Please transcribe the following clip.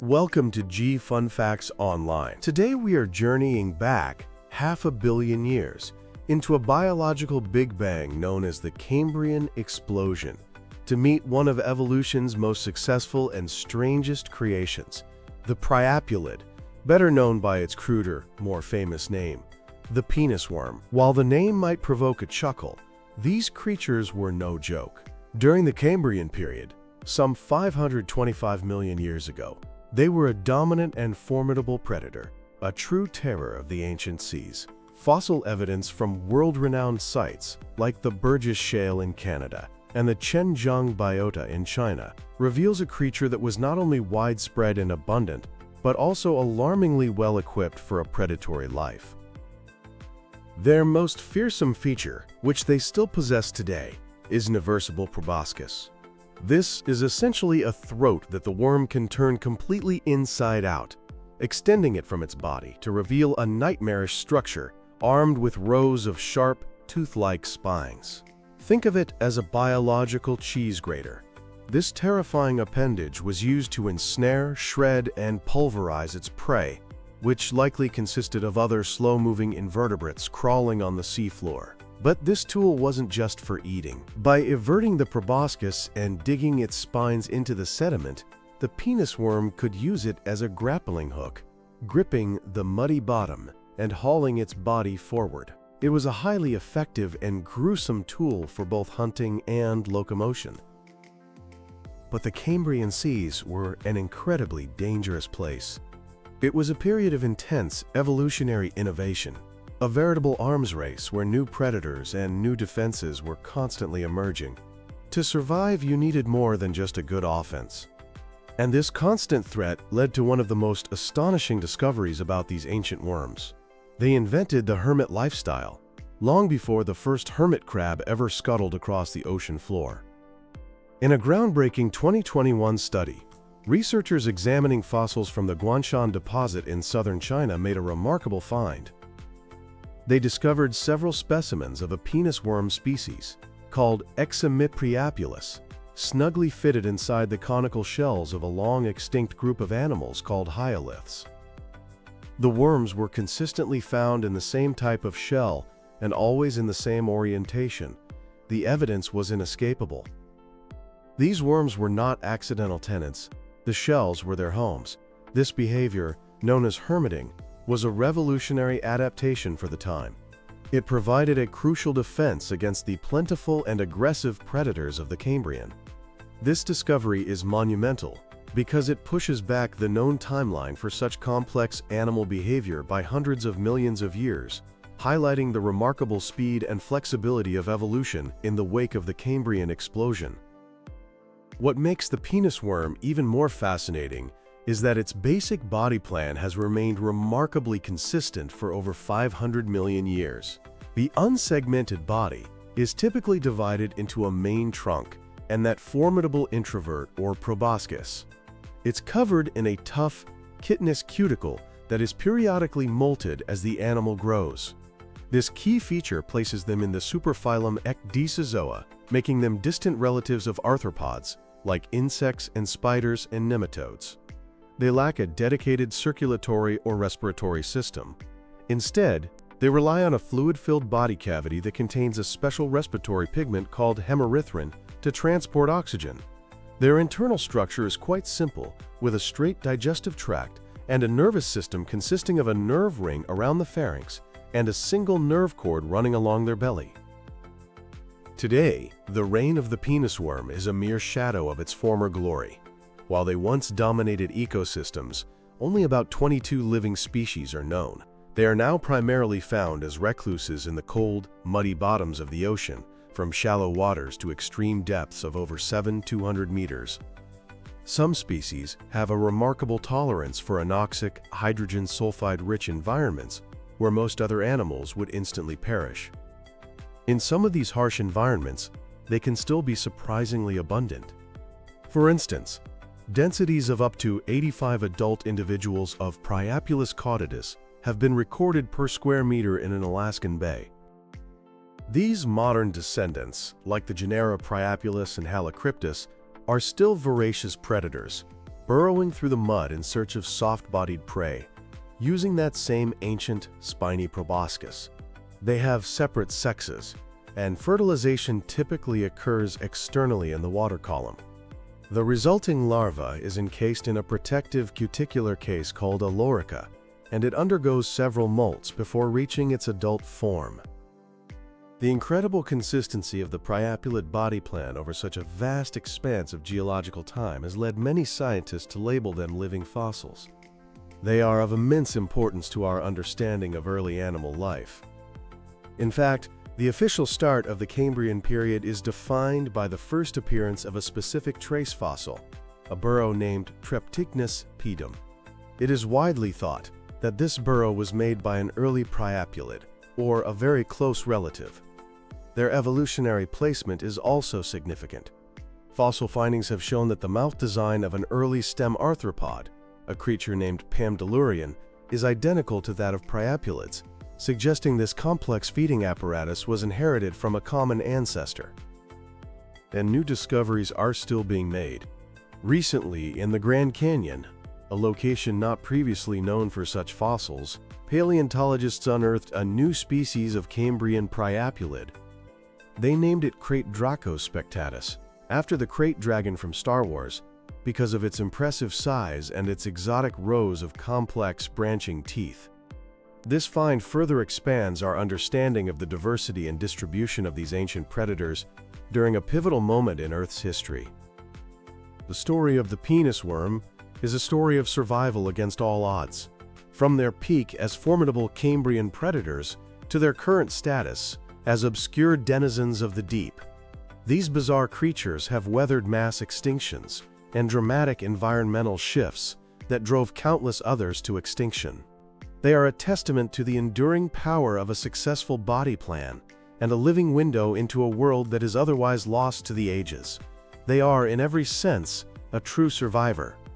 Welcome to G Fun Facts Online. Today we are journeying back 500 million years into a biological Big Bang known as the Cambrian explosion to meet one of evolution's most successful and strangest creations, the priapulid, better known by its cruder, more famous name, the penis worm. While the name might provoke a chuckle, these creatures were no joke. During the Cambrian period, some 525 million years ago, they were a dominant and formidable predator, a true terror of the ancient seas. Fossil evidence from world-renowned sites like the Burgess Shale in Canada and the Chenzheng Biota in China reveals a creature that was not only widespread and abundant, but also alarmingly well-equipped for a predatory life. Their most fearsome feature, which they still possess today, is an eversible proboscis. This is essentially a throat that the worm can turn completely inside out, extending it from its body to reveal a nightmarish structure armed with rows of sharp, tooth-like spines. Think of it as a biological cheese grater. This terrifying appendage was used to ensnare, shred, and pulverize its prey, which likely consisted of other slow-moving invertebrates crawling on the seafloor. But this tool wasn't just for eating. By everting the proboscis and digging its spines into the sediment, the penis worm could use it as a grappling hook, gripping the muddy bottom and hauling its body forward. It was a highly effective and gruesome tool for both hunting and locomotion. But the Cambrian seas were an incredibly dangerous place. It was a period of intense evolutionary innovation, a veritable arms race where new predators and new defenses were constantly emerging. To survive, you needed more than just a good offense. And this constant threat led to one of the most astonishing discoveries about these ancient worms. They invented the hermit lifestyle, long before the first hermit crab ever scuttled across the ocean floor. In a groundbreaking 2021 study, researchers examining fossils from the Guanshan deposit in southern China made a remarkable find. They discovered several specimens of a penis worm species, called Eximipriapulus, snugly fitted inside the conical shells of a long-extinct group of animals called hyoliths. The worms were consistently found in the same type of shell and always in the same orientation. The evidence was inescapable. These worms were not accidental tenants. The shells were their homes. This behavior, known as hermiting, was a revolutionary adaptation for the time. It provided a crucial defense against the plentiful and aggressive predators of the Cambrian. This discovery is monumental because it pushes back the known timeline for such complex animal behavior by hundreds of millions of years, highlighting the remarkable speed and flexibility of evolution in the wake of the Cambrian explosion. What makes the penis worm even more fascinating is that its basic body plan has remained remarkably consistent for over 500 million years. The unsegmented body is typically divided into a main trunk and that formidable introvert or proboscis. It's covered in a tough, chitinous cuticle that is periodically molted as the animal grows. This key feature places them in the superphylum Ecdysozoa, making them distant relatives of arthropods, like insects and spiders and nematodes. They lack a dedicated circulatory or respiratory system. Instead, they rely on a fluid-filled body cavity that contains a special respiratory pigment called hemerythrin to transport oxygen. Their internal structure is quite simple, with a straight digestive tract and a nervous system consisting of a nerve ring around the pharynx and a single nerve cord running along their belly. Today, the reign of the penis worm is a mere shadow of its former glory. While they once dominated ecosystems, only about 22 living species are known. They are now primarily found as recluses in the cold, muddy bottoms of the ocean, from shallow waters to extreme depths of over 700 meters. Some species have a remarkable tolerance for anoxic, hydrogen sulfide-rich environments where most other animals would instantly perish. In some of these harsh environments, they can still be surprisingly abundant. For instance, densities of up to 85 adult individuals of Priapulus caudidus have been recorded per square meter in an Alaskan bay. These modern descendants, like the genera Priapulus and Halocryptus, are still voracious predators, burrowing through the mud in search of soft-bodied prey, using that same ancient, spiny proboscis. They have separate sexes, and fertilization typically occurs externally in the water column. The resulting larva is encased in a protective cuticular case called a lorica, and it undergoes several molts before reaching its adult form. The incredible consistency of the priapulid body plan over such a vast expanse of geological time has led many scientists to label them living fossils. They are of immense importance to our understanding of early animal life. In fact, the official start of the Cambrian period is defined by the first appearance of a specific trace fossil, a burrow named Treptichnus pedum. It is widely thought that this burrow was made by an early priapulid, or a very close relative. Their evolutionary placement is also significant. Fossil findings have shown that the mouth design of an early stem arthropod, a creature named Pamdelurian, is identical to that of priapulids, suggesting this complex feeding apparatus was inherited from a common ancestor. And new discoveries are still being made. Recently, in the Grand Canyon, a location not previously known for such fossils, paleontologists unearthed a new species of Cambrian priapulid. They named it Krayt Dracospectatus, after the Krayt dragon from Star Wars, because of its impressive size and its exotic rows of complex branching teeth. This find further expands our understanding of the diversity and distribution of these ancient predators during a pivotal moment in Earth's history. The story of the penis worm is a story of survival against all odds, from their peak as formidable Cambrian predators to their current status as obscure denizens of the deep. These bizarre creatures have weathered mass extinctions and dramatic environmental shifts that drove countless others to extinction. They are a testament to the enduring power of a successful body plan and a living window into a world that is otherwise lost to the ages. They are, in every sense, a true survivor.